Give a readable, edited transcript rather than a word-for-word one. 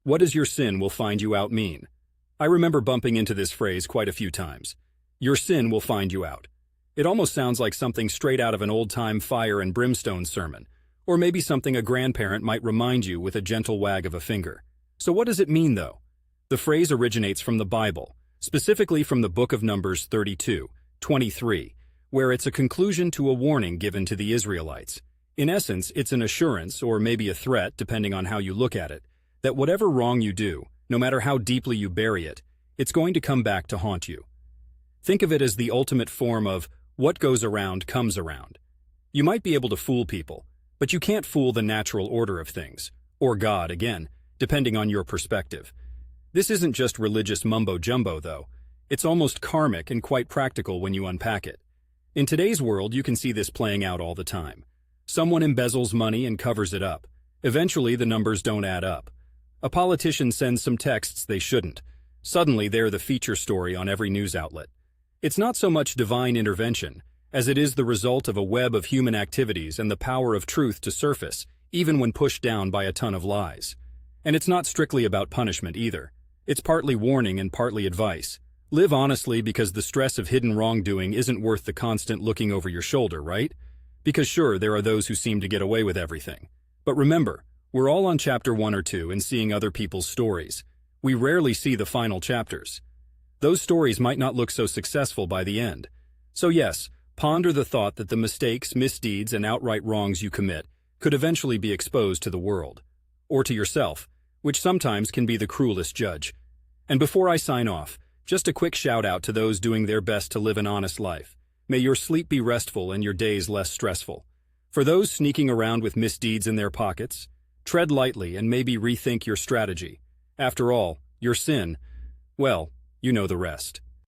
What does your sin will find you out mean? I remember bumping into this phrase quite a few times. Your sin will find you out. It almost sounds like something straight out of an old-time fire and brimstone sermon, or maybe something a grandparent might remind you with a gentle wag of a finger. So what does it mean, though? The phrase originates from the Bible, specifically from the book of Numbers 32:23, where it's a conclusion to a warning given to the Israelites. In essence, it's an assurance, or maybe a threat, depending on how you look at it, that whatever wrong you do, no matter how deeply you bury it, it's going to come back to haunt you. Think of it as the ultimate form of what goes around comes around. You might be able to fool people, but you can't fool the natural order of things, or God, again, depending on your perspective. This isn't just religious mumbo-jumbo, though. It's almost karmic and quite practical when you unpack it. In today's world, you can see this playing out all the time. Someone embezzles money and covers it up. Eventually, the numbers don't add up. A politician sends some texts they shouldn't. Suddenly, they're the feature story on every news outlet. It's not so much divine intervention, as it is the result of a web of human activities and the power of truth to surface, even when pushed down by a ton of lies. And it's not strictly about punishment either. It's partly warning and partly advice. Live honestly, because the stress of hidden wrongdoing isn't worth the constant looking over your shoulder, right? Because sure, there are those who seem to get away with everything. But remember, we're all on chapter 1 or 2 and seeing other people's stories. We rarely see the final chapters. Those stories might not look so successful by the end. So yes, ponder the thought that the mistakes, misdeeds, and outright wrongs you commit could eventually be exposed to the world. Or to yourself, which sometimes can be the cruelest judge. And before I sign off, just a quick shout out to those doing their best to live an honest life. May your sleep be restful and your days less stressful. For those sneaking around with misdeeds in their pockets, tread lightly and maybe rethink your strategy. After all, your sin, well, you know the rest.